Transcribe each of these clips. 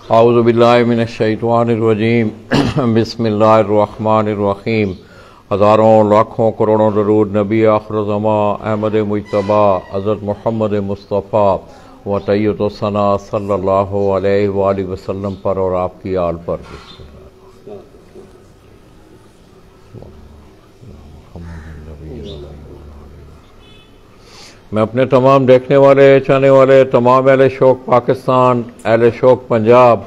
औज़ु बिल्लाहि मिनश शैतानिर रजीम बिस्मिल्लाहिर रहमानिर रहीम। हज़ारों लाखों करोड़ों दरूद नबी आखिर ज़मा अहमद मुज्तबा हज़रत मोहम्मद मुस्तफ़ा व तैय्यद सना सल्लल्लाहु अलैहि वसल्लम पर और आपकी आल पर। मैं अपने तमाम देखने वाले चाहने वाले तमाम अहले शौक़ पाकिस्तान, अहले शौक़ पंजाब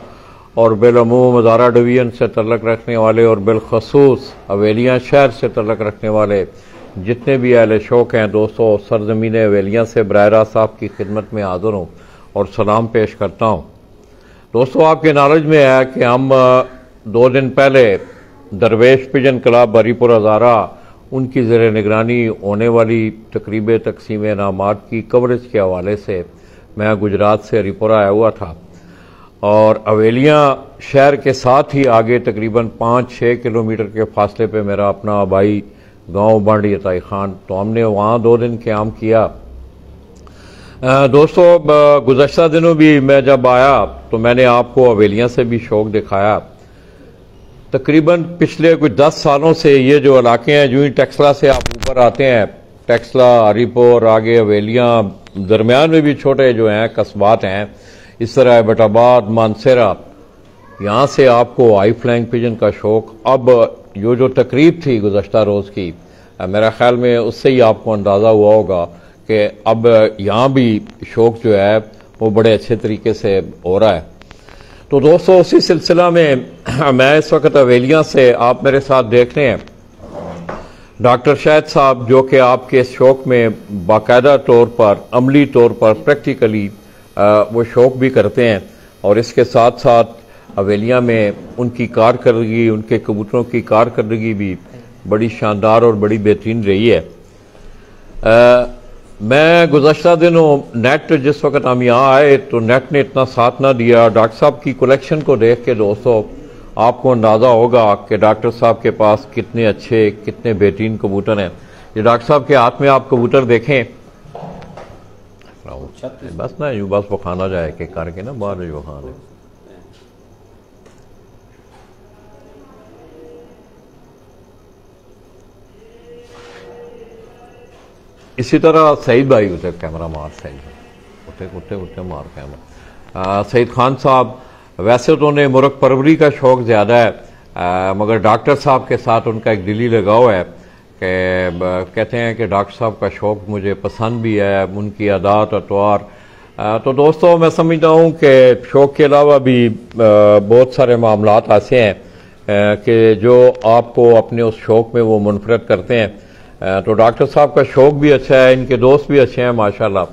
और बिलअमूम हज़ारा डिवीज़न से तल्लक़ रखने वाले और बिलखसूस हवेलियाँ शहर से तल्लक़ रखने वाले जितने भी अहले शौक़ हैं दोस्तों, सरज़मीन हवेलियाँ से बराह रास्त आपकी खिदमत में हाज़िर हूँ और सलाम पेश करता हूँ। दोस्तों, आपके नॉलेज में है कि हम 2 दिन पहले दरवेश पिजन क्लब बरीपुर हज़ारा उनकी ज़ेर निगरानी होने वाली तकरीब तकसीम इनामात की कवरेज के हवाले से मैं गुजरात से हरिपुरा आया हुआ था और हवेलियाँ शहर के साथ ही आगे तकरीबन 5-6 किलोमीटर के फासले पे मेरा अपना भाई गांव बांडी अताई खान, तो हमने वहाँ 2 दिन क़याम किया। दोस्तों, गुज़श्ता दिनों भी मैं जब आया तो मैंने आपको हवेलियाँ से भी शौक़ दिखाया। तकरीबन पिछले कुछ 10 सालों से ये जो इलाके हैं, जो ही टेक्सला से आप ऊपर आते हैं, टेक्सला, हरिपुर, आगे हवेलियाँ, दरमियान में भी छोटे जो हैं कस्बात हैं, इस तरह बटाबाद, मानसेरा, यहाँ से आपको हाई फ्लाइंग पिजन का शौक़ अब जो तकरीब थी गुज़श्ता रोज़ की, मेरा ख्याल में उससे ही आपको अंदाज़ा हुआ होगा कि अब यहाँ भी शौक़ जो है वो बड़े अच्छे तरीके से हो रहा है। तो दोस्तों, उसी सिलसिला में मैं इस वक्त हवेलियाँ से आप मेरे साथ देख रहे हैं डॉक्टर शाहिद साहब, जो कि आपके इस शौक़ में बाकायदा तौर पर, अमली तौर पर, प्रैक्टिकली वो शौक़ भी करते हैं और इसके साथ साथ हवेलियाँ में उनकी कारकर्दगी, उनके कबूतरों की कारकर्दगी भी बड़ी शानदार और बड़ी बेहतरीन रही है। मैं गुज़श्ता दिनों नेट, जिस वक्त हम यहाँ आए तो नेट ने इतना साथ ना दिया। डॉक्टर साहब की कलेक्शन को देख के दोस्तों आपको अंदाज़ा होगा कि डॉक्टर साहब के पास कितने अच्छे, कितने बेहतरीन कबूतर हैं। ये डॉक्टर साहब के हाथ में आप कबूतर देखें, बस ना यूँ बस वो खाना जाए कि करके ना बाहर जो खाने। इसी तरह सईद भाई, उसे कैमरा मार, सईद उठे उठे उठे मार कैमरा। सईद खान साहब वैसे तो उन्हें मुर्ग परवरी का शौक़ ज़्यादा है, मगर डॉक्टर साहब के साथ उनका एक दिली लगाव है कि कहते हैं कि डॉक्टर साहब का शौक़ मुझे पसंद भी है, उनकी आदात अतवार। तो दोस्तों, मैं समझता हूँ कि शौक़ के अलावा भी बहुत सारे मामलात ऐसे हैं कि जो आपको अपने उस शौक़ में वो मुनफरद करते हैं। तो डॉक्टर साहब का शौक़ भी अच्छा है, इनके दोस्त भी अच्छे हैं माशाल्लाह।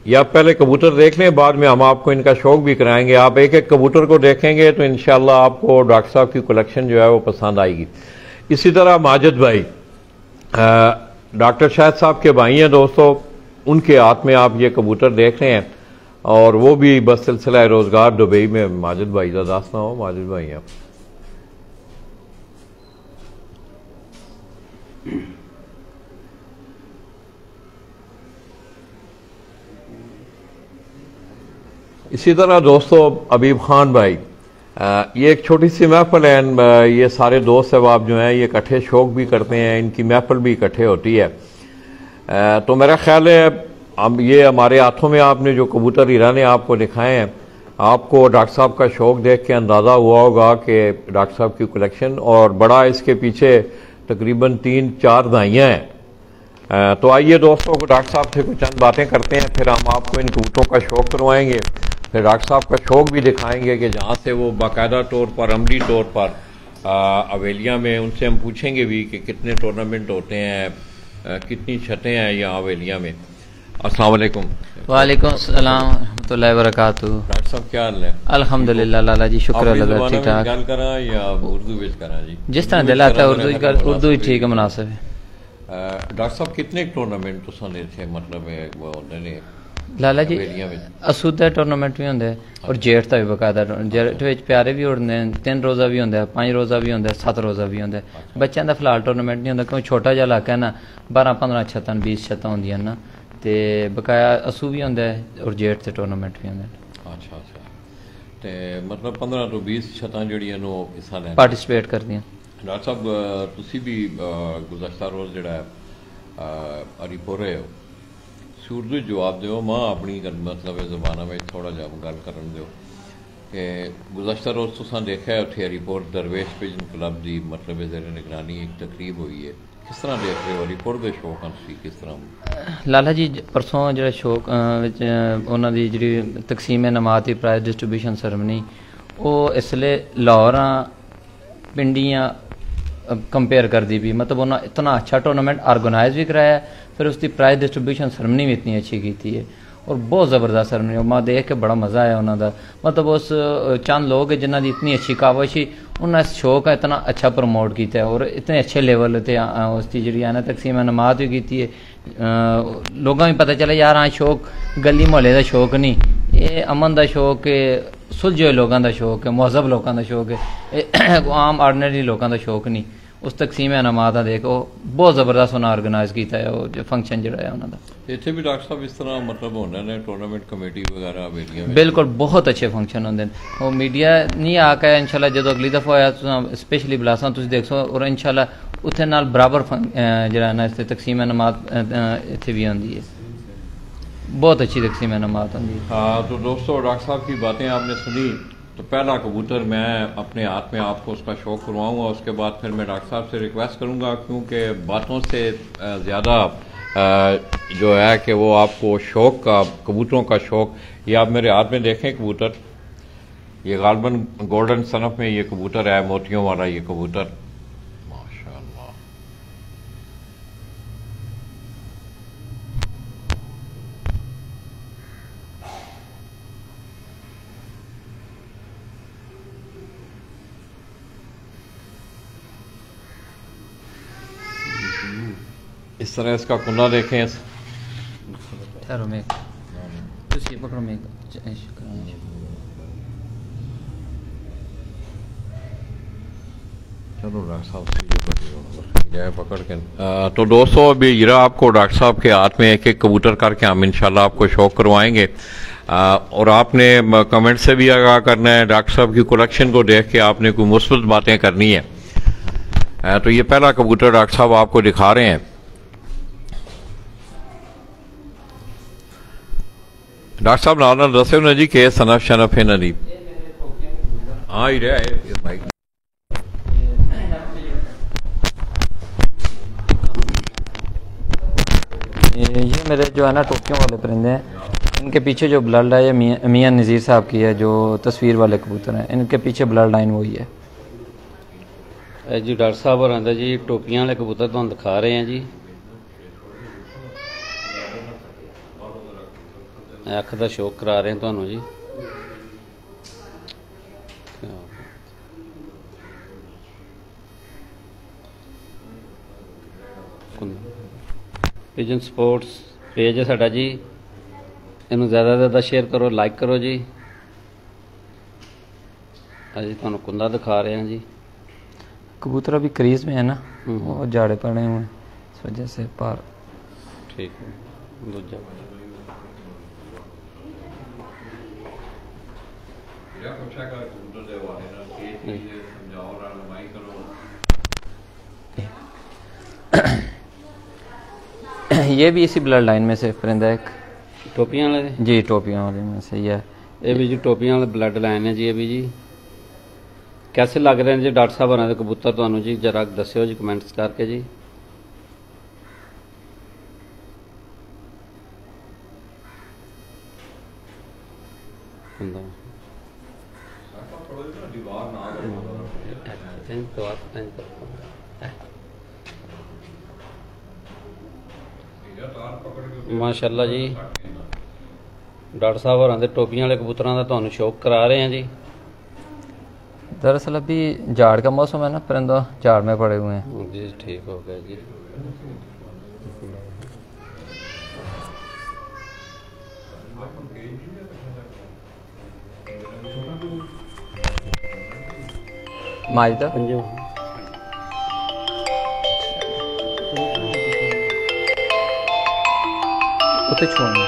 या पहले कबूतर देख लें, बाद में हम आपको इनका शौक़ भी कराएंगे। आप एक एक कबूतर को देखेंगे तो इंशाल्लाह आपको डॉक्टर साहब की कलेक्शन जो है वो पसंद आएगी। इसी तरह माजिद भाई डॉक्टर शाहिद साहब के भाई हैं दोस्तों, उनके हाथ में आप ये कबूतर देख रहे हैं और वो भी बस सिलसिला रोज़गार दुबई में माजिद भाई का दास्तां हो। माजिद भाई हैं इसी तरह दोस्तों अबीब खान भाई, ये एक छोटी सी महफिल है। ये सारे दोस्त अहबाब जो हैं ये इकट्ठे शौक़ भी करते हैं, इनकी महफिल भी इकट्ठे होती है। तो मेरा ख्याल है हम ये हमारे हाथों में आपने जो कबूतर हीरा ने आपको दिखाए हैं, आपको डॉक्टर साहब का शौक़ देख के अंदाज़ा हुआ होगा कि डॉक्टर साहब की कलेक्शन और बड़ा इसके पीछे तकरीबन 3-4 दाइयाँ हैं। तो आइए दोस्तों, को डॉक्टर साहब से कुछ चंद बातें करते हैं, फिर हम आपको इन कबूतरों का शौक़ करवाएंगे, फिर डॉक्टर साहब का शौक़ भी दिखाएंगे कि जहाँ से वो बाकायदा तौर पर, अमली तौर पर हवेलियाँ में उनसे हम पूछेंगे भी कि कितने टूर्नामेंट होते हैं, कितनी छतें हैं यहाँ हवेलियाँ में। अस्सलाम वालेकुम। वालेकुम अस्सलाम रहमतुल्लाहि व बरकातुहू। डॉक्टर साहब क्या हाल है? अल्हम्दुलिल्लाह लाला जी, शुक्र अल्लाह, ठीक ठाक। गल करा या उर्दू विच करा जी? जिस तरह दिल आता है उर्दू ही ठीक है, मुनासिब है। डॉक्टर साहब कितने टूर्नामेंट तुसां थे, मतलब वो होंदे ने लाला जी? असूदा टूर्नामेंट भी होंगे और जेठ का भी बकायदा। जेठ प्यारे भी उड़ते हैं, 3 रोज़ा भी होंगे, 5 रोज़ा भी होंगे, 7 रोज़ा भी होंगे। बच्चों का फिलहाल टूर्नामेंट नहीं होंगे क्योंकि छोटा जिहा इलाका है ना, 12-15 छत्तां 20 छत्तां होंदियां ना, ਤੇ ਬਕਾਇਆ ਅਸੂ ਵੀ ਹੁੰਦਾ ਹੈ ਔਰ ਜੇਠ ਤੇ ਟੂਰਨਾਮੈਂਟ ਵੀ ਹੁੰਦੇ ਨੇ। ਅੱਛਾ ਅੱਛਾ, ਤੇ ਮਤਲਬ 15 ਤੋਂ 20 ਛਤਾਂ ਜਿਹੜੀਆਂ ਨੂੰ ਹਿੱਸਾ ਲੈਂਦੇ ਪਾਰਟਿਸਿਪੇਟ ਕਰਦੀਆਂ। ਡਾਕਟਰ ਸਾਹਿਬ ਤੁਸੀਂ ਵੀ ਗੁਜ਼ਸ਼ਤਾ ਰੋਜ਼ ਜਿਹੜਾ ਹਰੀਪੁਰ ਰਹੇ ਹੋ, ਸੂਰਜ ਜਵਾਬ ਦਿਓ, ਮਾਂ ਆਪਣੀ ਮਤਲਬ ਜ਼ਬਾਨਾਂ ਵਿੱਚ ਥੋੜਾ ਜਿਹਾ ਗੱਲ ਕਰਨ ਦਿਓ ਕਿ ਗੁਜ਼ਸ਼ਤਾ ਰੋਜ਼ ਤੁਸੀਂ ਦੇਖਿਆ ਉੱਥੇ ਹਰੀਪੁਰ ਦਰਵੇਸ਼ ਪਿਜਨ ਕਲੱਬ ਦੀ ਮਤਲਬ ਜ਼ੇਰ ਨਿਗਰਾਨੀ ਇੱਕ ਤਕਰੀਬ ਹੋਈ ਹੈ, ਕਿਸ ਤਰ੍ਹਾਂ ਦੇਖ ਰਹੇ ਹੋ ਹਰੀਪੁਰ ਦੇ ਸ਼ੌਕ ਤੁਸੀਂ ਕਿਸ ਤਰ੍ਹਾਂ? ਲਾਲਾ ਜੀ ਪਰਸੋਂ ਜਿਹੜਾ ਸ਼ੌਕ ਵਿੱਚ ਉਹਨਾਂ ਦੀ ਜਿਹੜੀ ਤਕਸੀਮ ਨਮਾਤ ਦੀ ਪ੍ਰਾਈਜ਼ ਡਿਸਟਰੀਬਿਊਸ਼ਨ ਸੈਰਮਨੀ ਉਹ ਇਸ ਵੇਲੇ ਲਾਹੌਰਾਂ ਪਿੰਡੀਆਂ कंपेयर कर दी भी, मतलब उन्होंने इतना अच्छा टूर्नामेंट ऑर्गेनाइज भी कराया है, फिर उसकी प्राइज डिस्ट्रीब्यूशन सेरेमनी भी इतनी अच्छी की थी है और बहुत ज़बरदस्त सेरेमनी। मैं देख के बड़ा मज़ा आया उन्होंने, मतलब उस चंद लोग जिन्हों की इतनी अच्छी काविश ही उन्हें इस शो का इतना अच्छा प्रमोट किया है और इतने अच्छे लेवल पर उसकी जी है ना तकसीम नमात भी की है। लोगों भी पता चला यार हाँ शौक गली मोहल्ले का शौक नहीं, ये अमन का शौक है, सुलझे हुए लोगों का शौक है, मुहज़ब लोगों का शौक है, आम आर्डनरी लोगों का शौक नहीं। उस तकसीम नमात देखो बहुत ज़बरदस्त उन्हें ऑर्गेनाइज किया है वो जो फंक्शन जो है उन्होंने। इतने भी डॉक्टर साहब इस तरह मतलब होने ने टूर्नामेंट कमेटी वगैरह हवेलियां बिल्कुल बहुत अच्छे फंक्शन होंगे। वो मीडिया नहीं आके इंशाल्लाह जो अगली दफ़ा होया स्पेशली बुलासा तुम देखो और इंशाल्लाह उत्थे नाल बराबर जो ना इस तकसीम नमात इतने भी आती है, बहुत अच्छी तकसीम नमात होती है। हाँ तो दोस्तों डॉक्टर साहब की बातें आपने सुनी, तो पहला कबूतर मैं अपने हाथ में आपको उसका शौक़ करवाऊँगा, उसके बाद फिर मैं डॉक्टर साहब से रिक्वेस्ट करूँगा क्योंकि बातों से ज़्यादा जो है कि वो आपको शौक़ का कबूतरों का शौक़, ये आप मेरे हाथ में देखें कबूतर, ये गालबन गोल्डन सनफ में ये कबूतर है, मोतियों वाला ये कबूतर माशाअल्लाह। इस तरह इसका कुंडा देखें, ठहरो मैं तुसी पकड़ो मैं चलो डॉक्टर साहब पकड़ के। तो दोस्तों अभी हीरा आपको डॉक्टर साहब के हाथ में एक एक कबूतर करके हम इंशाल्लाह आपको शौक करवाएंगे और आपने कमेंट से भी आगाह करना है, डॉक्टर साहब की कलेक्शन को देख के आपने कोई मुस्बत बातें करनी है। तो ये पहला कबूतर डॉक्टर साहब आपको दिखा रहे हैं। डॉक्टर साहब नाल दस्यो ना जी के सनफ शनफ है ना जी? हाँ ही रहा है भाई। ये मेरे जो है ना टोपियों वाले परिंदे हैं, इनके पीछे जो ब्लड लाइन है मियां नज़ीर साहब की है, जो तस्वीर वाले कबूतर हैं, इनके पीछे ब्लड लाइन वही है जी। डॉक्टर साहब और आंदा जी टोपियां वाले कबूतर तुहानू दिखा रहे हैं जी, अख का शौक करा रहे हैं तुहानू जी। पिजन स्पोर्ट्स पेज है साडा जी, इनू ज़्यादा ज़्यादा शेयर करो, लाइक करो जी। अजी तुहानू कुंदा दिखा रहे हैं जी। कबूतर अभी क्रीज में है ना, वो जाड़े पड़े हुए हैं इस वजह से पार। ठीक है दूजा ये भी इसी ब्लड लाइन में से परिंदा है, टोपियां वाले जी टोपियां वाले में से ही है। ये भी जी टोपियां वाले ब्लड लाइन है जी। ये भी जी कैसे लग रहे हैं जी डॉक्टर साहब होने कबूतर तुहानू जी, जरा दस्यो जी कमेंट्स करके जी। माशाअल्लाह जी डॉक्टर साहब और आंदे टोपियां वाले कबूतरों का तुहानू शौक करा रहे हैं जी। दरअसल अभी झाड़ का मौसम है ना, परिंदा झाड़ में पड़े हुए हैं जी। ठीक हो गया जी। माजदा ਉੱਤੇ ਛੋੜਨਾ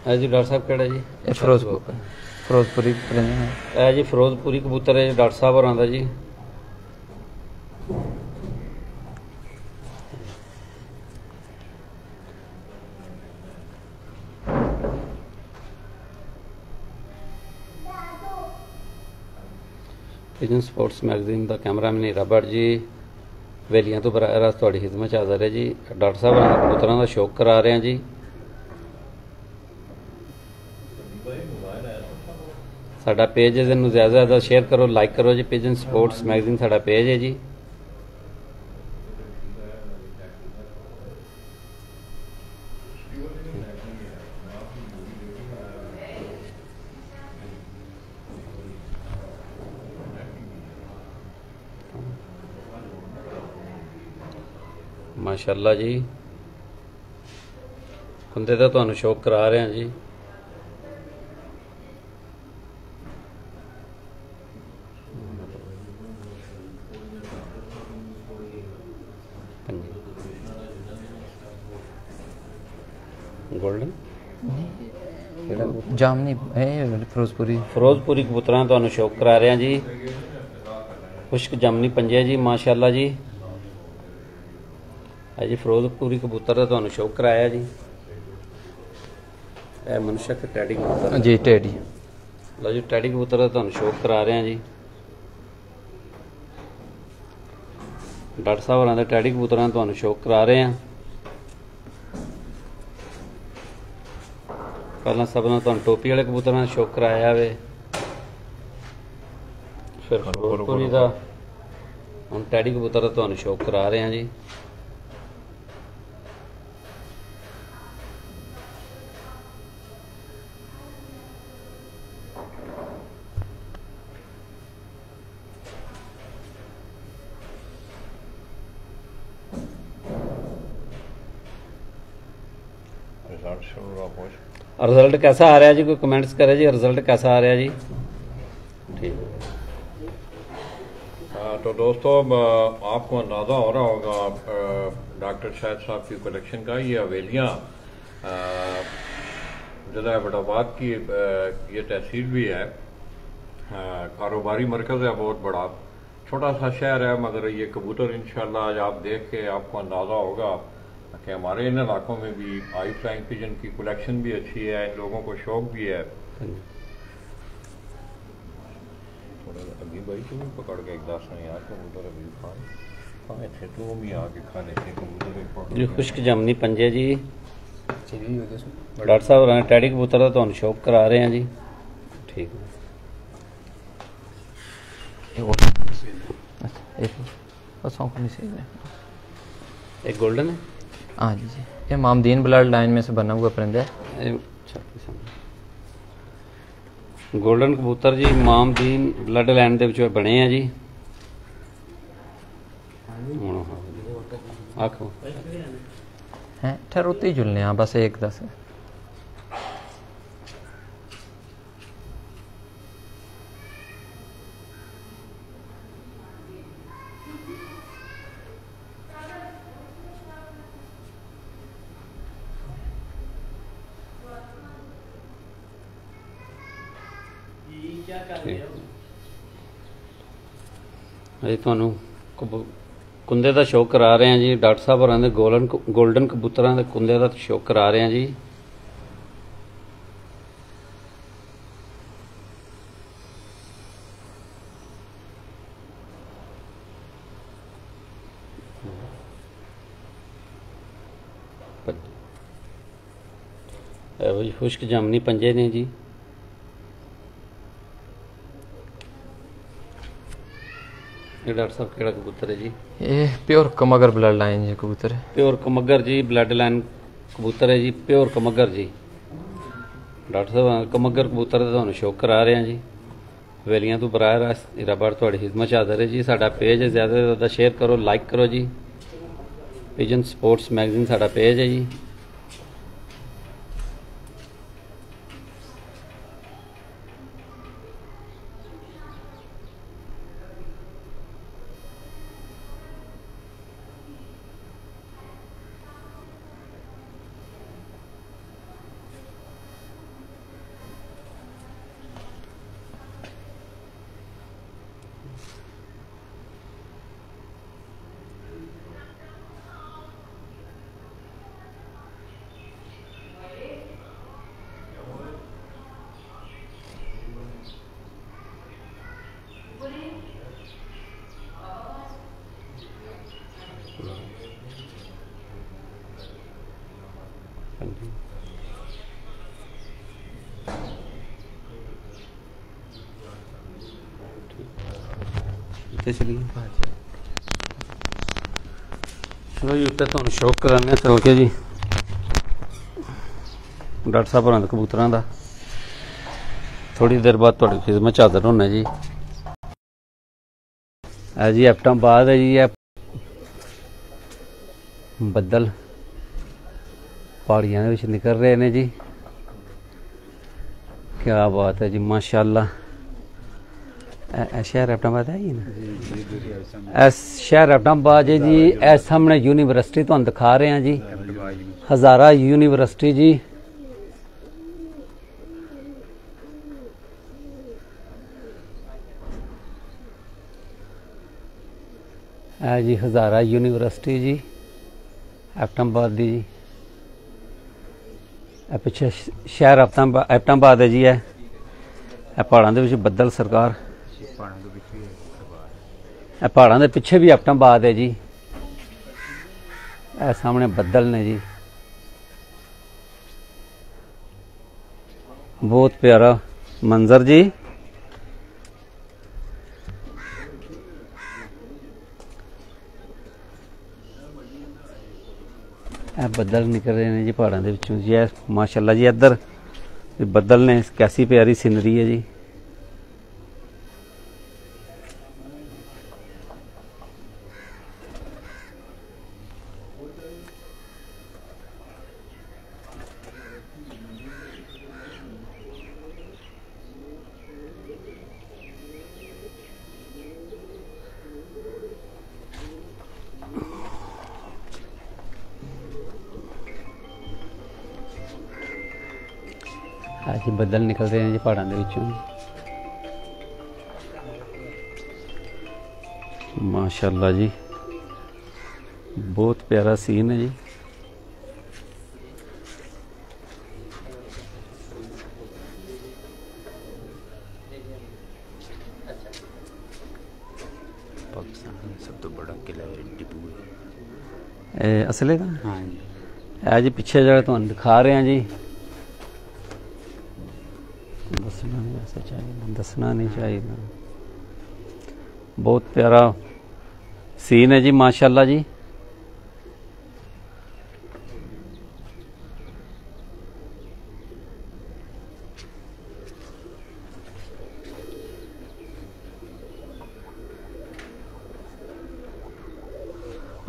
ਹੈ ਜੀ ਡਾਕਟਰ ਸਾਹਿਬ ਕਿਹੜਾ ਜੀ? ਇਹ ਫਿਰੋਜ਼ਪੁਰੀ ਪਰਿੰਦੇ ਇਹ ਜੀ ਫਿਰੋਜ਼ਪੁਰੀ ਕਬੂਤਰ ਹੈ ਜੀ ਡਾਕਟਰ ਸਾਹਿਬ ਹੋਰਾਂ ਦਾ ਜੀ। ਪਿਜਨ ਸਪੋਰਟਸ ਮੈਗਜ਼ੀਨ ਦਾ ਕੈਮਰਾਮੈਨ ਹੀਰਾ ਭੱਟ ਜੀ ਵੇਲੀਆਂ ਤੋਂ ਬਰਾਹ ਰਾਸਤ ਤੁਹਾਡੀ ਖਿਦਮਤ 'ਚ ਹਾਜ਼ਰ ਹੈ ਜੀ। ਡਾਕਟਰ ਸਾਹਿਬ ਹੋਰਾਂ ਦੇ ਕਬੂਤਰਾਂ ਦਾ ਸ਼ੌਕ ਕਰਾ ਰਹੇ ਹਾਂ ਜੀ। ਸਾਡਾ ਪੇਜ ਹੈ, ਇਹਨੂੰ ਜ਼ਿਆਦਾ ਜ਼ਿਆਦਾ ਸ਼ੇਅਰ ਕਰੋ, ਲਾਈਕ ਕਰੋ ਜੀ। ਪਿਜਨ ਸਪੋਰਟਸ ਮੈਗਜ਼ੀਨ ਸਾਡਾ ਪੇਜ ਹੈ ਜੀ। ਮਾਸ਼ਾਅੱਲਾ ਜੀ ਕੁੰਦੇ ਦਾ ਤੁਹਾਨੂੰ ਸ਼ੌਕ ਕਰਾ ਰਹੇ ਹਾਂ ਜੀ। ਗੋਲਡਨ ਜਾਮਨੀ ਇਹ ਫਿਰੋਜ਼ਪੁਰੀ ਕਬੂਤਰਾਂ ਤੁਹਾਨੂੰ ਸ਼ੌਕ ਕਰਾ ਰਹੇ ਹਾਂ ਜੀ। ਖੁਸ਼ਕ ਜਾਮਨੀ ਪੰਜੇ ਜੀ ਮਾਸ਼ਾਅੱਲਾ ਜੀ। ਜੀ ਫਿਰੋਜ਼ਪੁਰੀ ਕਬੂਤਰ ਦਾ ਤੁਹਾਨੂੰ ਸ਼ੌਕ ਕਰਾਇਆ ਜੀ। ਇਹ ਮਨਸ਼ਕ ਟੈਡੀ ਕਬੂਤਰ ਜੀ ਟੈਡੀ ਲਓ ਜੀ। ਟੈਡੀ ਕਬੂਤਰ ਦਾ ਤੁਹਾਨੂੰ ਸ਼ੌਕ ਕਰਾ ਰਹੇ ਹਾਂ ਜੀ। ਡਾਕਟਰ ਸਾਹਿਬ ਹੋਰਾਂ ਦੇ ਟੈਡੀ ਕਬੂਤਰਾਂ ਦਾ ਤੁਹਾਨੂੰ ਸ਼ੌਕ ਕਰਾ ਰਹੇ ਹਾਂ। ਪਹਿਲਾਂ ਸਭ ਨਾਲ ਤੁਹਾਨੂੰ ਟੋਪੀ ਵਾਲੇ ਕਬੂਤਰਾਂ ਦਾ ਸ਼ੌਕ ਕਰਾਇਆ ਵੇ, ਫਿਰ ਫਿਰੋਜ਼ਪੁਰੀ ਦਾ, ਹੁਣ ਟੈਡੀ ਕਬੂਤਰ ਦਾ ਤੁਹਾਨੂੰ ਸ਼ੌਕ ਕਰਾ ਰਹੇ ਹਾਂ ਜੀ। रिजल्ट कैसा आ रहा है जी? कोई कमेंट्स करे जी, रिजल्ट कैसा आ रहा है जी? ठीक। तो दोस्तों आपको अंदाज़ा हो रहा होगा डॉक्टर शाहिद साहब की कलेक्शन का। ये हवेलियाँ ज़िला एबटाबाद की ये तहसील भी है, कारोबारी मरकज़ है बहुत बड़ा, छोटा सा शहर है, मगर ये कबूतर इंशाल्लाह आज आप देख के आपको अंदाज़ा होगा कि हमारे इन इलाकों में भी आई फ्लाइंग पिजन की कलेक्शन भी अच्छी है, इन लोगों को शौक भी है। थोड़ा अभी भाई तुम पकड़ के एक दस नहीं यार कबूतर अभी खाए थे तो भी आके खाने थे कबूतर। जी खुश्क जामनी पंजे जी डॉक्टर साहब होरां टैडी कबूतर का तुहानूं शौक करा रहे हैं जी। ठीक है। एक गोल्डन है। हाँ जी जी, ये मामदीन ब्लड लाइन में से बना हुआ परिंदा है। गोल्डन कबूतर जी मामदीन ब्लड लाइन दे विचों बने हैं जी। आखो हैं ठहरोते ही जुलने हैं बस एक दस। अजी तुहानूं कुंदे का शौक करा रहे हैं जी। डॉक्टर साहब होरां दे गोल्डन कबूतरां दे कुंदे का शौक करा रहे हैं जी। खुश्क जामनी पंजे ने जी। डॉक्टर साहब केड़ा कबूतर है जी? ये प्योर कमगर ब्लड लाइन जी कबूतर है। प्योर कमगर जी ब्लड लाइन कबूतर है जी। प्योर कमगर जी। डॉक्टर साहब कमगर कबूतर का तुहानूं शौक करा रहे हैं जी। हवेलियां तो बराह रास्त हीरा भट्ट तुहाडी खिदमत च हाज़र है जी। साडा पेज है, ज़्यादा से ज़्यादा शेयर करो, लाइक करो जी। पिजन स्पोर्ट्स मैगजीन साडा पेज है जी। उत्ते चलिए चलो जी उत्ते तुहानूं शौक कराने चल के जी डॉक्टर साहब होरां दे कबूतरां दा थोड़ी देर बाद तुहाडी खिदमत च हाज़र होना जी। जी एबटाबाद है जी बदल पहाड़ियां दे विच निकल रहे ने जी। क्या बात है जी माशाअल्लाह। शहर एबटाबाद है ही ना शहर एबटाबाद है जी। इस सामने यूनिवर्सिटी तुहानूं दिखा रहे हैं जी हज़ारा यूनिवर्सिटी जी। जी हज़ारा यूनिवर्सिटी जी एबटाबाद दी जी। पिछे शहर एबटाबाद है जी। पहाड़ों के बदल सरकार पहाड़ों के पिछे भी एबटाबाद है जी। सामने बदल ने जी बहुत प्यारा मंजर जी। बदल निकल रहे हैं जी पहाड़ों के विचों जी। माशाअल्लाह जी इधर बदल ने कैसी प्यारी सीनरी है जी। जी बदल निकल रहे हैं जी पहाड़ों के विचों माशाअल्लाह जी बहुत प्यारा सीन है जी। पाकिस्तान में सब तो बड़ा किला है टिपू असले का हाँ जी। जी पिछे जगह तुहानूं दिखा रहे हैं जी। दसना नहीं वैसे चाहिए दसना नहीं चाहिए। बहुत प्यारा सीन है जी माशाअल्लाह जी।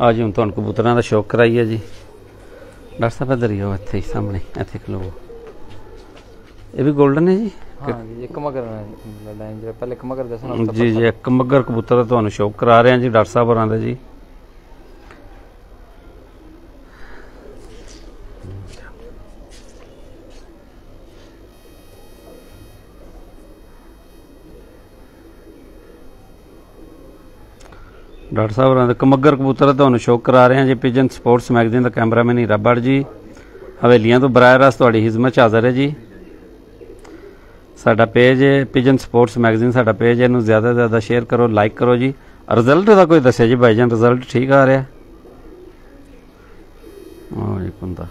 आज हम तुहानूं कबूतरां दा शौक कराइए जी। डॉक्टर साहब इधर ही हो इत्थे ही सामने इत्थे खलोवो। ये भी गोल्डन है जी। हाँ जी एक मगर लाइन जो पहले एक मगर दसना जी जी एक मगर कबूतर तुहानूं शौक करा रहे हैं जी डॉक्टर साहब होरां दे जी। डॉक्टर साहब होरां दे कमगर कबूतर तुहानूं शौक करा रहे हैं जी। पिजन स्पोर्ट्स मैगजीन का कैमरामैन हीरा भट्ट जी हवेलियां तो बराह रास्त तुहाडी खिदमत च हाज़र है जी। साडा पेज है पिजन स्पोर्ट्स मैगजीन साडा पेज है। इनू ज़्यादा से ज़्यादा शेयर करो लाइक करो जी। रिजल्ट का कोई दस्या जी भाईजान रिजल्ट ठीक आ रहा है। हाँ जी कुंदा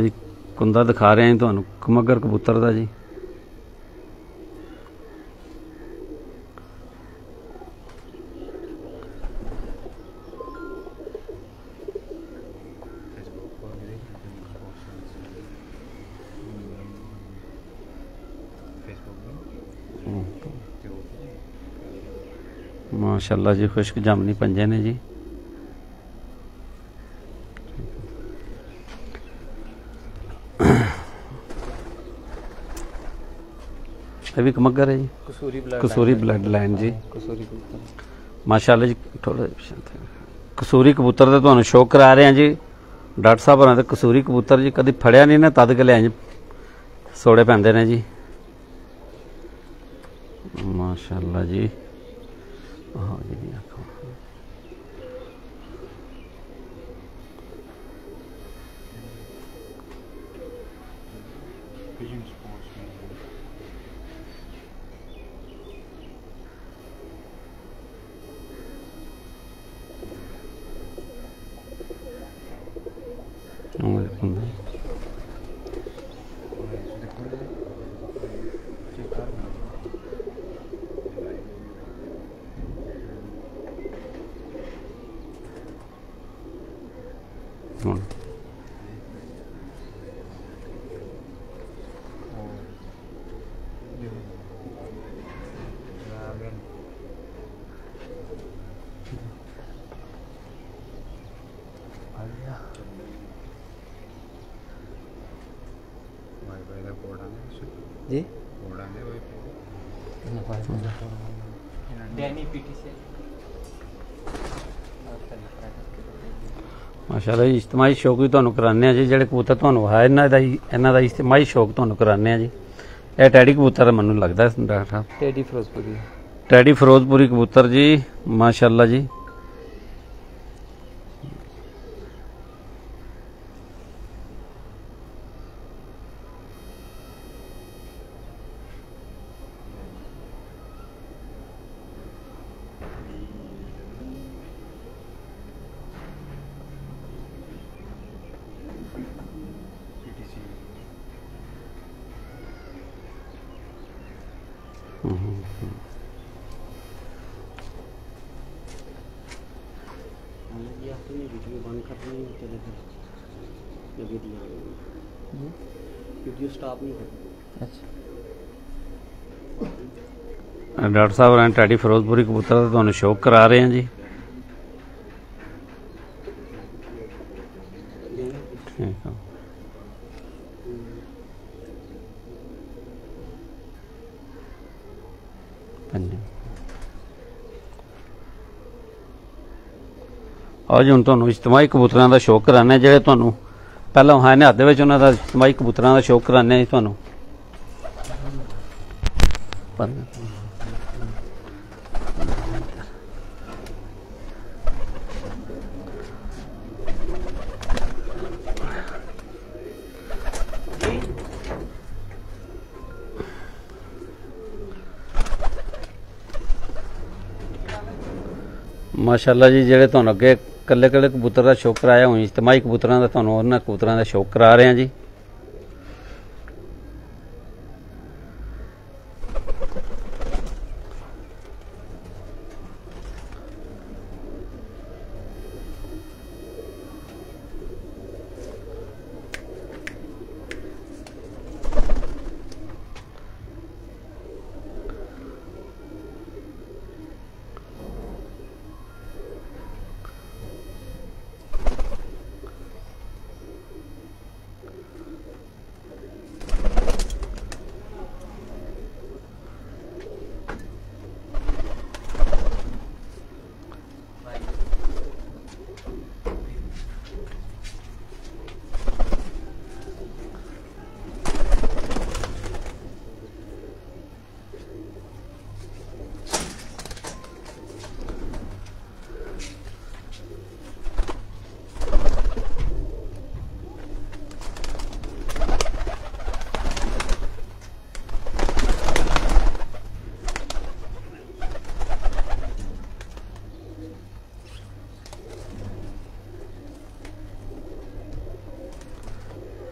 जी कुंदा दिखा रहे हैं तुहानूं कमगर कबूतर का जी। माशाअल्लाह जी खुश्क जामनी पंजे ने जी। ये भी कमगर है जी कसूरी ब्लड लाइन जी। माशाअल्लाह जी थोड़ा कसूरी कबूतर का तुहानूं शौक करा रहे हैं जी। डॉक्टर साहब होरां दे कसूरी कबूतर जी कभी फड़िया नहीं ना तद गले इंज सोड़े पैंदे ने जी। माशाअल्लाह जी हाँ जी आखो ਹੁਣ जी माशाअल्लाह जी इज्तमाही शौक भी तुहानूं कराने जी ਜਿਹੜੇ ਕਬੂਤਰ ਤੁਹਾਨੂੰ ਹੈ ਇਹਨਾਂ ਦਾ ਇज्ਤਮਾही ਸ਼ੌਕ ਤੁਹਾਨੂੰ ਕਰਾने ਜੀ ਇਹ ਟੈਡੀ ਕਬੂਤਰ ਮੈਨੂੰ ਲੱਗਦਾ ਡਾਕਟਰ ਸਾਹਿਬ टेडी फिरोजपुरी टैडी फिरोजपुरी कबूतर जी माशाल्लाह जी वीडियो स्टॉप नहीं करते। अच्छा डॉक्टर साहब टैडी फिरोजपुरी कबूतर का तुहानूं शौक करा रहे हैं जी ठीक है आज ਹੁਣ ਤੁਹਾਨੂੰ ਇਜਤਮਾਈ ਕਬੂਤਰਾਂ ਦਾ ਸ਼ੌਕ ਕਰਾਣੇ ਜਿਹੜੇ ਤੁਹਾਨੂੰ ਪਹਿਲਾਂ ਹੈ ਨਿਹੱਥ ਦੇ ਵਿੱਚ ਉਹਨਾਂ ਦਾ ਇਜਤਮਾਈ ਕਬੂਤਰਾਂ ਦਾ ਸ਼ੌਕ ਕਰਾਣੇ ਜੀ ਤੁਹਾਨੂੰ माशाअल्लाह जी ਜਿਹੜੇ ਤੁਹਾਨੂੰ ਅੱਗੇ ਕੱਲੇ ਕੱਲੇ ਕਬੂਤਰ ਦਾ ਸ਼ੌਕ ਕਰਾਇਆ ਹੁਣ ਇਜਤਮਾਈ ਕਬੂਤਰਾਂ ਦਾ ਤੁਹਾਨੂੰ ਉਹਨਾਂ ਕਬੂਤਰਾਂ ਦਾ ਸ਼ੌਕ ਕਰਾ ਰਹੇ ਹਾਂ ਜੀ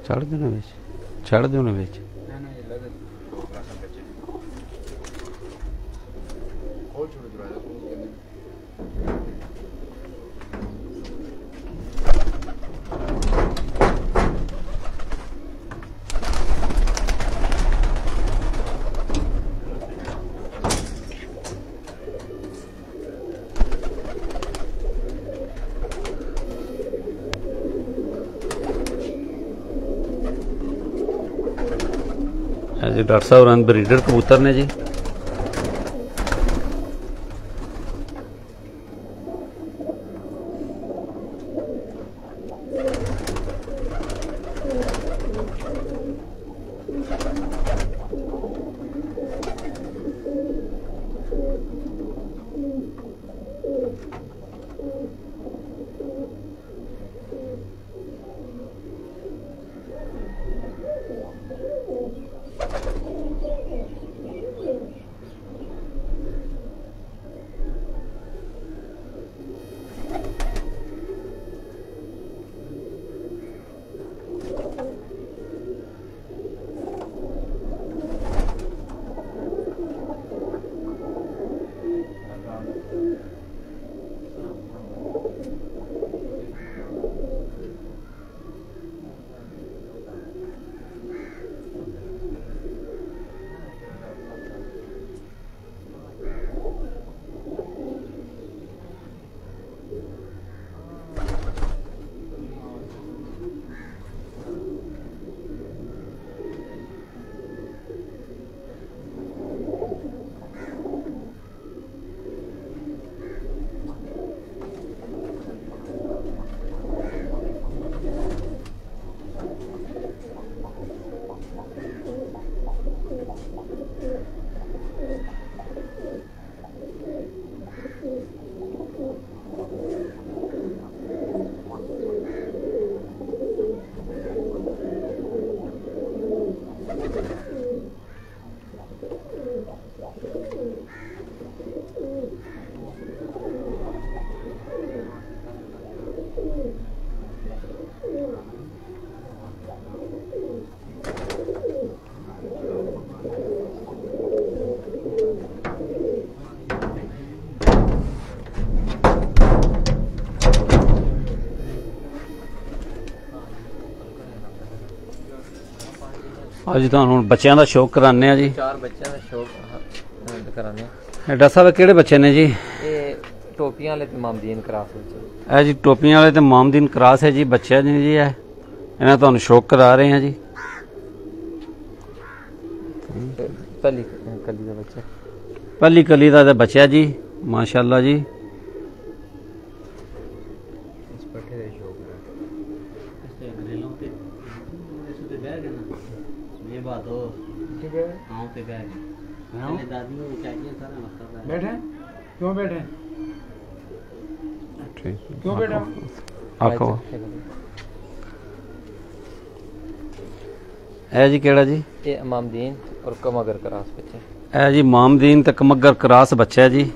ਛੱਡ ਦੇਣਾ ਵਿੱਚ ਛੱਡ ਦੇਣਾ ਵਿੱਚ जी डॉक्टर साहब रन ब्रीडर कबूतर ने जी ਅੱਜ ਤੁਹਾਨੂੰ ਹੁਣ ਬੱਚਿਆਂ ਦਾ ਸ਼ੌਕ ਕਰਾਉਂਦੇ ਆ ਜੀ। 4 ਬੱਚਿਆਂ ਦਾ ਸ਼ੌਕ ਕਰਾਣੇ। ਇਹ ਡਾਕਟਰ ਸਾਹਿਬ ਕਿਹੜੇ ਬੱਚੇ ਨੇ ਜੀ? ਇਹ ਟੋਪੀਆਂ ਵਾਲੇ ਤੇ ਮਾਮਦੀਨ ਕਰਾਸ ਵਿੱਚ। ਇਹ ਜੀ ਟੋਪੀਆਂ ਵਾਲੇ ਤੇ ਮਾਮਦੀਨ ਕਰਾਸ ਹੈ ਜੀ, ਬੱਚਿਆਂ ਨੇ ਜੀ। ਇਹਨਾਂ ਤੁਹਾਨੂੰ ਸ਼ੌਕ ਕਰਾ ਰਹੇ ਆ ਜੀ। ਪਹਿਲੀ ਕਲੀ ਦਾ ਬੱਚਾ, ਪਹਿਲੀ ਕਲੀ ਦਾ ਬੱਚਾ ਜੀ, ਮਾਸ਼ਾਅੱਲਾ ਜੀ। ਇਸ ਪੱਠੇ ਦੇ ਸ਼ੌਕ ਹੈ। इससे ग्रिलों पे इस पे बैठ गए ना, ये बात हो ठीक है। हाँ पे बैठ गए। पहले दादियों को चाहिए सारा मतलब है। बैठे क्यों बैठे ठीक क्यों बैठे आखो ਇਹ ਜੀ ਕਿਹੜਾ ਜੀ? ਇਹ ਮਾਮਦੀਨ ਔਰ ਕਮਗਰ ਕਰਾਸ ਬੱਚੇ। ਇਹ ਜੀ ਮਾਮਦੀਨ ਤੇ ਕਮਗਰ ਕਰਾਸ ਬੱਚਾ ਹੈ ਜੀ।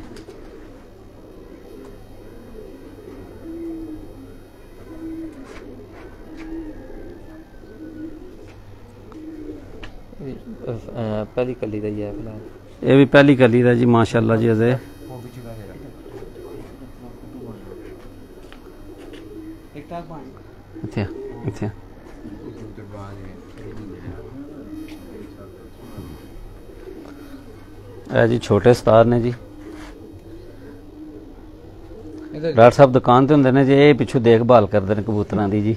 ਪਹਿਲੀ ਕਲੀ ਦਾ ਹੀ ਹੈ ਫਿਲਹਾਲ। ਇਹ ਵੀ ਪਹਿਲੀ ਕਲੀ ਦਾ ਜੀ, ਮਾਸ਼ਾਅੱਲਾ ਜੀ। ਅਜੇ ठीक ठाक पानी ਇੱਥੇ ਇੱਥੇ ਇਹ ਜੀ ਛੋਟੇ ਉਸਤਾਦ ਨੇ ਜੀ। ਡਾਕਟਰ ਸਾਹਿਬ ਦੁਕਾਨ ਤੇ ਹੁੰਦੇ ਨੇ ਜੀ, ਇਹ ਪਿੱਛੋਂ ਦੇਖਭਾਲ ਕਰਦੇ ਨੇ ਕਬੂਤਰਾਂ ਦੀ ਜੀ।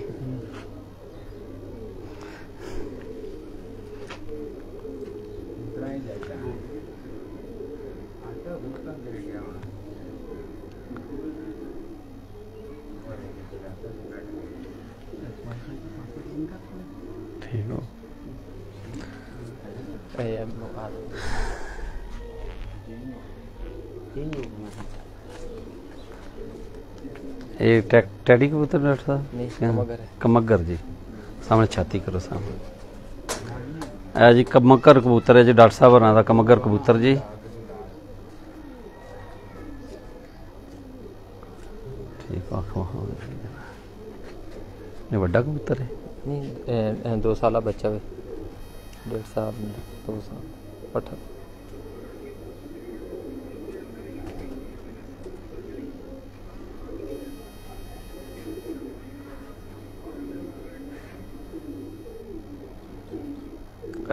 ਠੀਕ ਹੋ ਇਹ टैडी कबूतर डॉक्टर साहब? नहीं, कमगर है। कमगर जी, सामने छाती करो सामने। है जी कमगर कबूतर है जी, डॉक्टर साहब होना दा कमगर कबूतर जी। ठीक आखो हाँ, ये बड़ा कबूतर है। नहीं 2 साल बच्चा है, 1.5 साल में 2 साल पठा।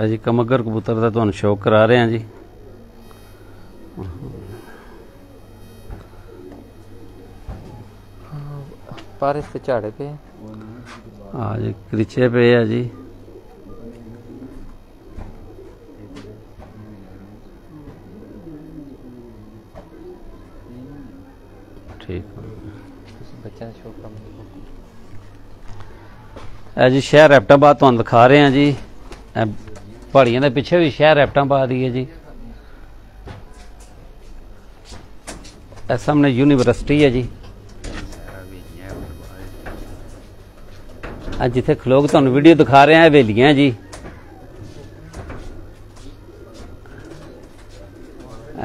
जी कमगर कबूतर का तुहानू शौक करा रहे हैं जी। पारिस पे झाड़े पे हाँ जी, क्रिचे पे है जी। ठीक बच्चा शौक कम है जी। शहर एबटाबाद तुहानू दिखा रहे हैं जी। पहाड़ियों के पिछे भी शहर एबटाबाद ही है जी। सामने यूनिवर्सिटी है जी। जिथे खलोग तुहानू वीडियो दिखा रहे हैं हवेलियां जी।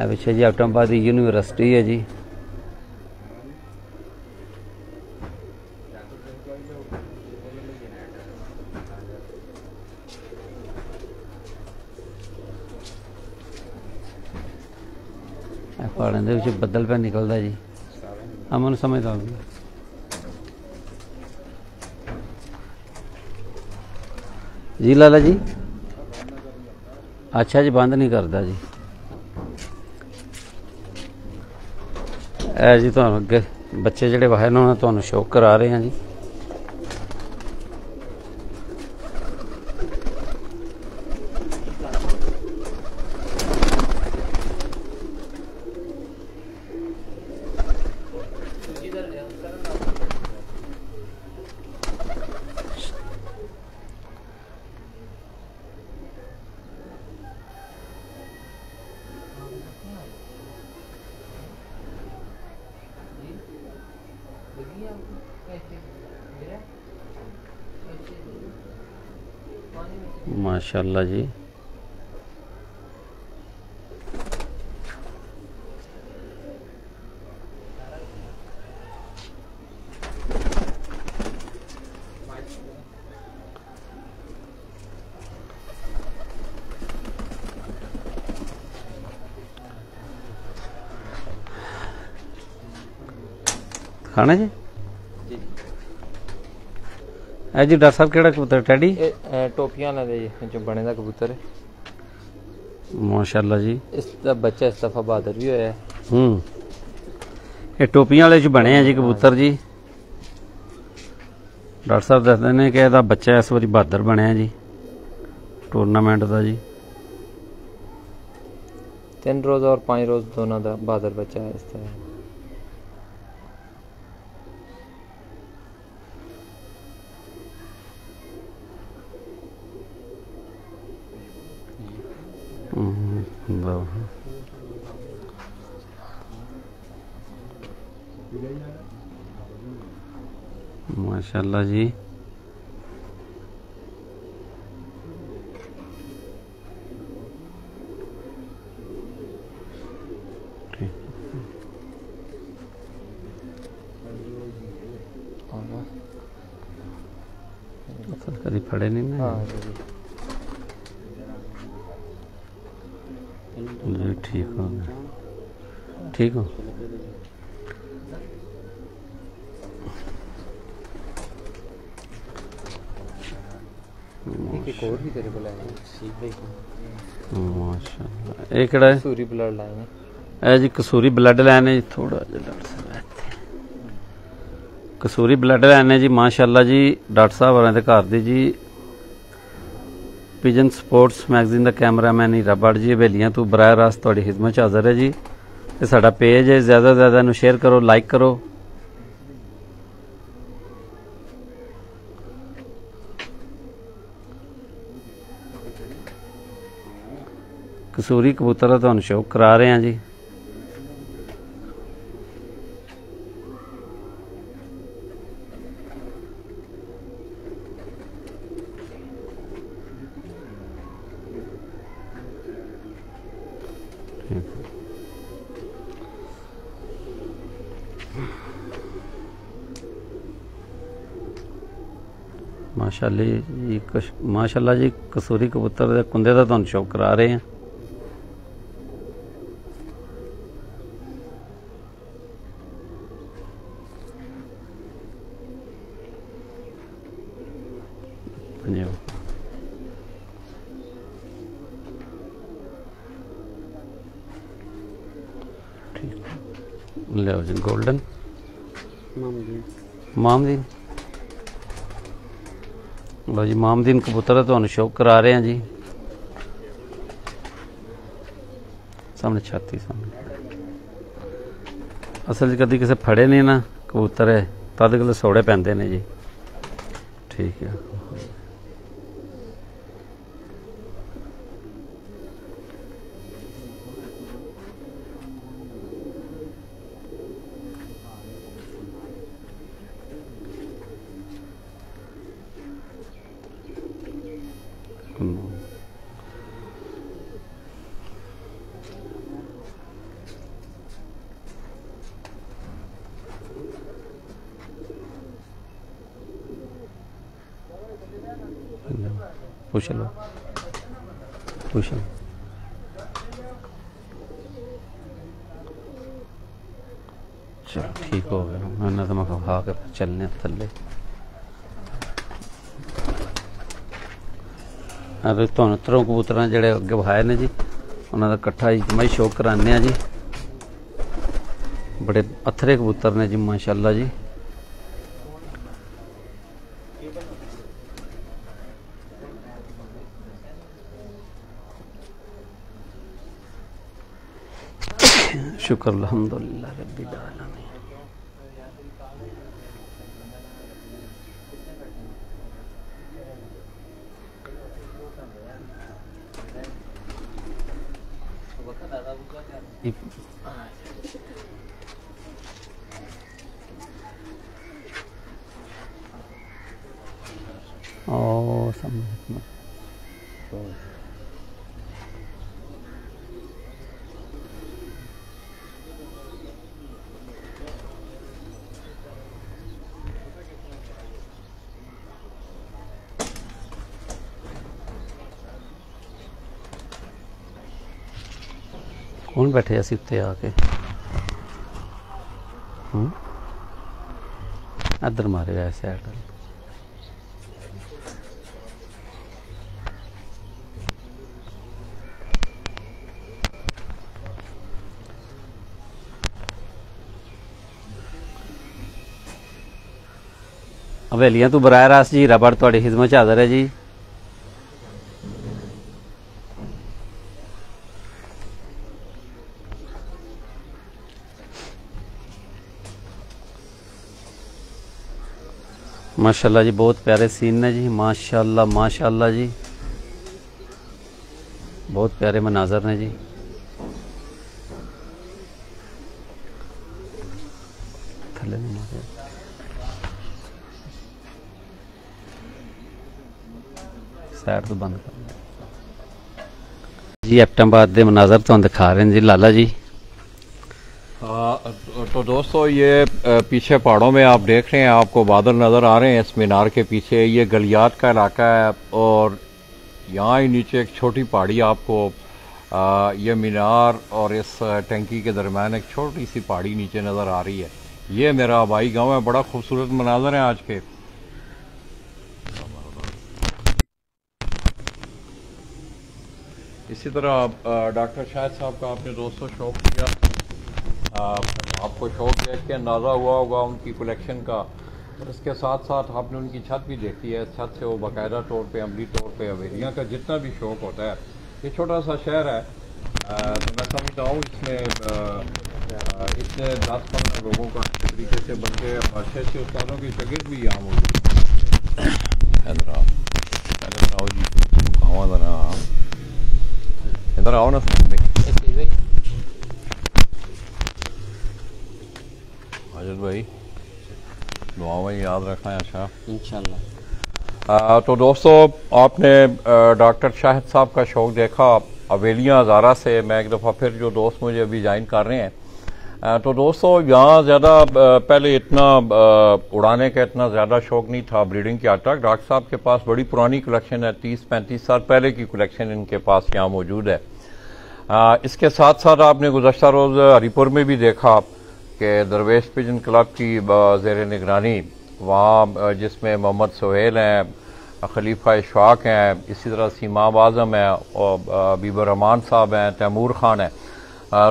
पिछे जी एबटाबाद की यूनिवर्सिटी है जी। पहाड़ों के बदल पे निकलता जी। अमन समझ आ गया जी। लाला जी अच्छा जी, बंद नहीं करता जी। ए जी तुहानू अगे बच्चे जिहड़े बाहर ने उन्होंने तुहानू शौक करा रहे हैं जी। माशाल्लाह जी। खाना जी है जी। डॉक्टर साहब केड़ा कबूतर टैडी? टोपियां वाले जी जो बने दा कबूतर है। माशाल्लाह जी। इसका बच्चा इस दफा बहादुर भी होया है। ये टोपियां वाले च बने हैं जी कबूतर जी। डॉक्टर साहब दसदे ने कि ਇਹਦਾ ਬੱਚਾ ਇਸ ਵਾਰੀ ਬਹਾਦਰ ਬਣਿਆ ਜੀ टूरनामेंट ਦਾ जी। 3 रोज और 5 रोज दोनों का बहादुर बच्चा है इस तरह। माशाल्लाह जी। कभी फड़े नहीं ना? हाँ जी ठीक हो गया। ठीक हो एक और भी तेरे को लाए माशाल्लाह। ये केड़ा है? कसूरी ब्लड लाइन है। ਇਹ ਜੀ ਕਸੂਰੀ ਬਲੱਡ ਲਾਈਨ ਹੈ ਜੀ। ਥੋੜਾ ਜਿਹਾ ਡਾਕਟਰ ਸਾਹਿਬ ਇੱਥੇ ਕਸੂਰੀ ਬਲੱਡ ਲਾਈਨ ਹੈ ਜੀ। ਮਾਸ਼ਾਅੱਲਾ ਜੀ ਡਾਕਟਰ ਸਾਹਿਬ ਹੋਰਾਂ ਦੇ ਘਰ ਦੀ ਜੀ। ਪਿਜਨ ਸਪੋਰਟਸ ਮੈਗਜ਼ੀਨ ਦਾ ਕੈਮਰਾਮੈਨ ਹੀ ਰਬੜ ਜੀ ਹਵੇਲੀਆਂ ਤੋਂ ਬਰਾਹ ਰਾਸਤ ਤੁਹਾਡੀ ਖਿਦਮਤ 'ਚ ਹਾਜ਼ਰ ਹੈ ਜੀ। ਤੇ ਸਾਡਾ ਪੇਜ ਹੈ, ਜ਼ਿਆਦਾ ਤੋਂ ਜ਼ਿਆਦਾ ਨੂੰ ਸ਼ੇਅਰ ਕਰੋ, ਲਾਈਕ ਕਰੋ। ਕਸੂਰੀ ਕਬੂਤਰ ਦਾ ਤੁਹਾਨੂੰ ਸ਼ੌਕ ਕਰਾ ਰਹੇ ਹਾਂ ਜੀ। माशाल्लाह जी कसूरी कबूतर दे कुंदे दा तुहानू शौक करा रहे हैं। लो जी गोल्डन मामदीन। लो जी मामदीन कबूतर तुहानू शौक करा रहे हैं जी। सामने छाती सामने असल कभी किसी फड़े नहीं ना कबूतर है तद गल सौड़े पैंदे ने जी। ठीक है पूछ लो पूछ लो। चलो ठीक हो गया मैंने तो मैं खा के चलने थले। अरे तुहानू त्रों कबूतर जोड़े अगे बहाए ने जी उन्होंने कट्ठा मैं शौक कराने जी। बड़े अथरे कबूतर ने जी माशाल्लाह जी। शुक्र अल्हम्दुलिल्लाह रब्बिल आलमीन। ओ समझ कौन बैठे असी उत्ते आके इधर मारे हुए साइड हवेलियां तो बराह रास्त जी हीराबाद तुहाडी खिदमत च हाज़र है जी। माशाल्लाह जी बहुत प्यारे सीन ने जी, माशाल्लाह माशाल्लाह जी, बहुत प्यारे मनाजर ने जी। थले साइड तो बंद कर जी। एबटाबाद के मनाजर तो दिखा रहे हैं जी लाला जी। तो दोस्तों ये पीछे पहाड़ों में आप देख रहे हैं, आपको बादल नज़र आ रहे हैं इस मीनार के पीछे। ये गलियात का इलाका है और यहाँ ही नीचे एक छोटी पहाड़ी आपको ये मीनार और इस टंकी के दरमियान एक छोटी सी पहाड़ी नीचे नज़र आ रही है। ये मेरा आबाई गांव है, बड़ा खूबसूरत मनाजर है आज के। इसी तरह डॉक्टर शाहिद साहब का आपने दोस्तों शौक किया, आपको शौक देख के अंदाज़ा हुआ होगा उनकी कलेक्शन का, और इसके साथ साथ आपने उनकी छत भी देखी है। छत से वो बाकायदा तौर पे अमली तौर पे हवेलियाँ का जितना भी शौक होता है, ये छोटा सा शहर है तो मैं समझता हूँ इसमें इतने 10-15 लोगों का अच्छे तरीके से बन के अच्छे अच्छे उस्तादों की शगिर्द भी यहाँ मौजूद है। इधर आओ जी, इधर आओ ना हाजिर भाई, दुआ में याद रखना है। अच्छा इंशाल्लाह। तो दोस्तों आपने डॉक्टर शाहिद साहब का शौक देखा हवेलियाँ हज़ारा से। मैं एक दफ़ा फिर जो दोस्त मुझे अभी ज्वाइन कर रहे हैं, तो दोस्तों यहाँ ज़्यादा पहले इतना उड़ाने का इतना ज़्यादा शौक नहीं था ब्रीडिंग के तक। डॉक्टर साहब के पास बड़ी पुरानी कलेक्शन है, 30-35 साल पहले की कलेक्शन इनके पास यहाँ मौजूद है। इसके साथ साथ आपने गुज़श्ता रोज़ हरिपुर में भी देखा कि दरवेश पिजन क्लब की ज़ेर निगरानी वहाँ जिसमें मोहम्मद सोहेल हैं, खलीफा इशफाक हैं, इसी तरह सीमा आज़म है और बीबर रहमान साहब हैं, तैमूर खान है,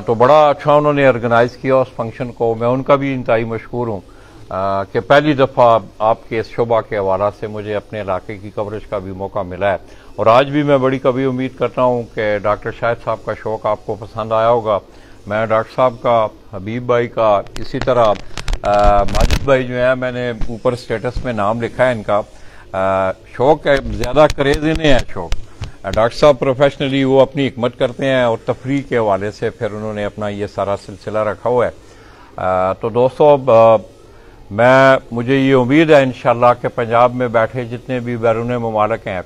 तो बड़ा अच्छा उन्होंने ऑर्गेनाइज़ किया उस फंक्शन को। मैं उनका भी इंतहाई मशहूर हूँ कि पहली दफ़ा आपके इस शोबा के हवाला से मुझे अपने इलाके की कवरेज का भी मौका मिला है। और आज भी मैं बड़ी कभी उम्मीद करता हूँ कि डॉक्टर शाहिद साहब का शौक़ आपको पसंद आया होगा। मैं डॉक्टर साहब का, हबीब भाई का, इसी तरह माजिद भाई जो है, मैंने ऊपर स्टेटस में नाम लिखा है इनका। शौक़ है ज़्यादा, क्रेज़ इन्हें है शौक़। डॉक्टर साहब प्रोफेशनली वो अपनी हिकमत करते हैं और तफरीह के हवाले से फिर उन्होंने अपना ये सारा सिलसिला रखा हुआ है। तो दोस्तों मुझे ये उम्मीद है इंशाल्लाह कि पंजाब में बैठे जितने भी बैरून ममालिक हैं,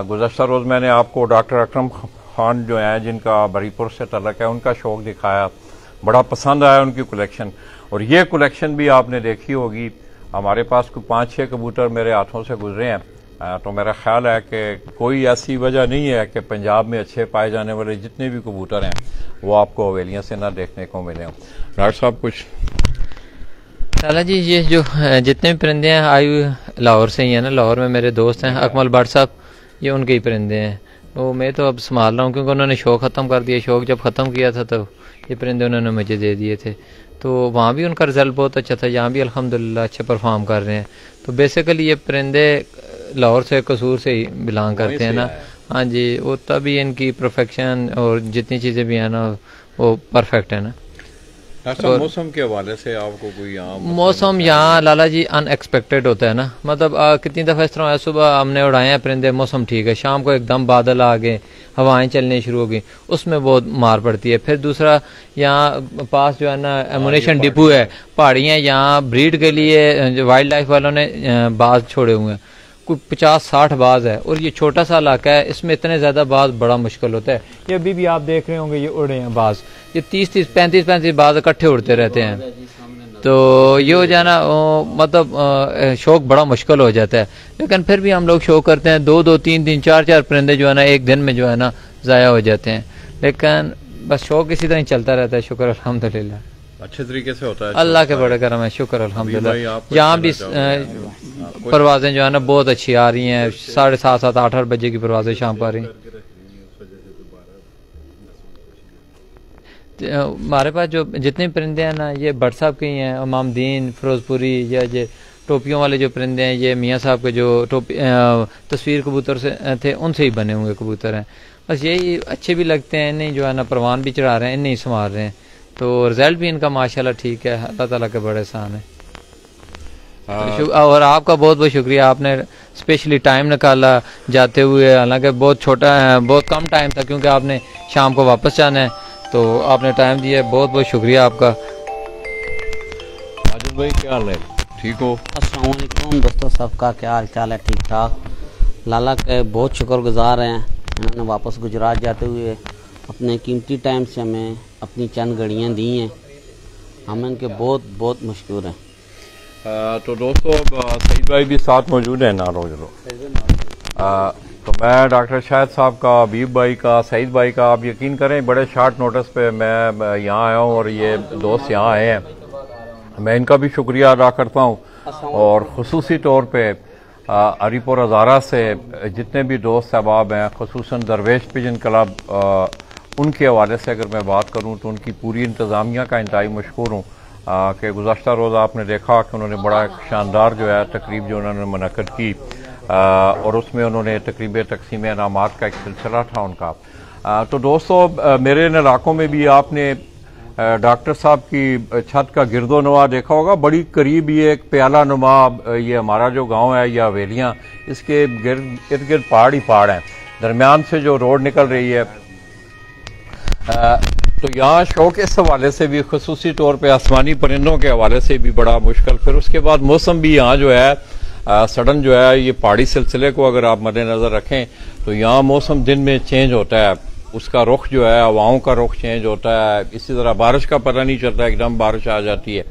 गुज़श्ता रोज़ मैंने आपको डॉक्टर अकरम खान जो हैं जिनका बरीपुर से तल्लक है, उनका शौक़ दिखाया, बड़ा पसंद आया उनकी कलेक्शन। और ये कलेक्शन भी आपने देखी होगी, हमारे पास कोई 5-6 कबूतर मेरे हाथों से गुजरे हैं। तो मेरा ख्याल है कि कोई ऐसी वजह नहीं है कि पंजाब में अच्छे पाए जाने वाले जितने भी कबूतर हैं वो आपको हवेलियाँ से ना देखने को मिले हों। डॉक्टर साहब कुछ लाला जी, ये जो जितने भी परिंदे हैं आयु लाहौर से ही है ना, लाहौर में मेरे दोस्त हैं अकमल भट्ट साहब, ये उनके ही परिंदे हैं। वो मैं तो अब संभाल रहा हूँ क्योंकि उन्होंने शौक़ ख़त्म कर दिया। शौक़ जब ख़त्म किया था तो ये परिंदे उन्होंने मुझे दे दिए थे। तो वहाँ भी उनका रिज़ल्ट बहुत अच्छा था, यहाँ भी अल्हम्दुलिल्लाह अच्छे परफॉर्म कर रहे हैं। तो बेसिकली ये परिंदे लाहौर से, कसूर से ही बिलोंग करते हैं ना। हाँ जी, वो तभी इनकी परफेक्शन और जितनी चीज़ें भी हैं ना वो परफेक्ट है ना। मौसम के हवाले से आपको कोई मौसम यहाँ लाला जी अनएक्सपेक्टेड होता है ना। मतलब कितनी दफ़ा इस तरह है, सुबह हमने उड़ाए हैं परिंदे, मौसम ठीक है, शाम को एकदम बादल आ गए, हवाएं चलने शुरू हो गई, उसमें बहुत मार पड़ती है। फिर दूसरा यहाँ पास जो है ना एमुनेशन डिपो है, पहाड़ियाँ, यहाँ ब्रीड के लिए वाइल्ड लाइफ वालों ने बाज छोड़े हुए हैं, कोई 50-60 बाज है। और ये छोटा सा इलाका है, इसमें इतने ज़्यादा बाज बड़ा मुश्किल होता है। ये अभी भी आप देख रहे होंगे ये उड़े हैं बाज, ये 30-30, 35-35 बाज इकट्ठे उड़ते रहते हैं। तो ये हो जाना मतलब शौक बड़ा मुश्किल हो जाता है। लेकिन फिर भी हम लोग शौक करते हैं, 2-2, 3-3, 4-4 परिंदे जो है ना एक दिन में जो है ना ज़ाया हो जाते हैं। लेकिन बस शौक इसी तरह चलता रहता है। शुक्र अल्हम्दुलिल्लाह। अच्छे तरीके से होता है? अल्लाह के बड़े करम है, शुक्र भाई अल्हम्दुलिल्लाह। आपको यहाँ भी आपको- परवाजें जो है ना बहुत अच्छी आ रही हैं, 7:30 8 बजे की परवाजें शाम को आ रही हैं। हमारे पास जो जितने परिंदे हैं ना, ये भट्ट साहब के ही हैं, इमामदीन, फिरोजपुरी, या ये टोपियों वाले जो परिंदे हैं, ये मियाँ साहब के जो तस्वीर कबूतर से थे, उनसे ही बने हुए कबूतर हैं। बस यही अच्छे भी लगते हैं, इन्हें जो है ना परवान भी चढ़ा रहे हैं, इन्हें ही संभाल रहे हैं, तो रिजल्ट भी इनका माशाल्लाह ठीक है। अल्लाह ताला के बड़े एहसान है। और आपका बहुत बहुत शुक्रिया, आपने स्पेशली टाइम निकाला जाते हुए, हालांकि बहुत छोटा है, बहुत कम टाइम था क्योंकि आपने शाम को वापस जाना है, तो आपने टाइम दिया, बहुत बहुत शुक्रिया आपका। माजिद भाई क्या हाल है, ठीक हो? अस्सलाम वालेकुम दोस्तों, सबका क्या हाल चाल है? ठीक ठाक। लाला के बहुत शुक्रगुजार हैं, उन्होंने वापस गुजरात जाते हुए अपने कीमती टाइम से हमें अपनी चंद घड़ियाँ दी हैं, हम इनके बहुत बहुत मशहूर हैं। तो दोस्तों सईद भाई भी साथ मौजूद है ना, रोज तो मैं डॉक्टर शाहिद साहब का, हबीब भाई का, सईद भाई का, आप यकीन करें बड़े शार्ट नोटिस पे मैं यहाँ आया हूँ और ये दोस्त यहाँ आए हैं। मैं इनका भी शुक्रिया अदा करता हूँ, और ख़ुसूसी तौर पे अरीपुर हज़ारा से जितने भी दोस्त अहबाब हैं, ख़ुसूसन दरवेश पिजन क्लब, उनके हवाले से अगर मैं बात करूँ तो उनकी पूरी इंतज़ामिया का इंतहाई मशहूर हूँ कि गुज़श्ता रोज़ आपने देखा कि उन्होंने बड़ा एक शानदार जो है तकरीब जो उन्होंने मुनक़्क़द की, और उसमें उन्होंने तकरीब तकसीम इनामात का एक सिलसिला था उनका। तो दोस्तों मेरे इन इलाकों में भी आपने डॉक्टर साहब की छत का गिरदोनवा देखा होगा, बड़ी करीब ये एक प्याला नुमा, ये हमारा जो गांव है या हवेलियाँ, इसके इर्द गिर्द पहाड़ ही पहाड़ हैं, दरमियान से जो रोड निकल रही है। तो यहाँ शौक इस हवाले से भी, खसूसी तौर पे आसमानी परिंदों के हवाले से भी बड़ा मुश्किल। फिर उसके बाद मौसम भी यहाँ जो है सडन जो है, ये पहाड़ी सिलसिले को अगर आप मद्देनजर रखें तो यहाँ मौसम दिन में चेंज होता है, उसका रुख जो है, हवाओं का रुख चेंज होता है, इसी तरह बारिश का पता नहीं चलता, एकदम बारिश आ जाती है।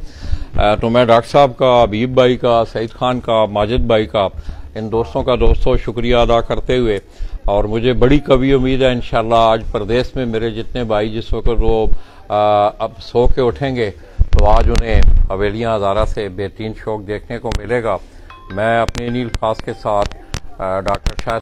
तो मैं डॉक्टर साहब का, हबीब भाई का, सईद खान का, माजिद भाई का, इन दोस्तों का दोस्तों शुक्रिया अदा करते हुए, और मुझे बड़ी कभी उम्मीद है इंशाल्लाह आज प्रदेश में मेरे जितने भाई जिस वक्त वो अब सो के उठेंगे तो आज उन्हें हवेलियाँ हज़ारा से बेहतरीन शौक देखने को मिलेगा। मैं अपने नील खास के साथ डॉक्टर शाहिद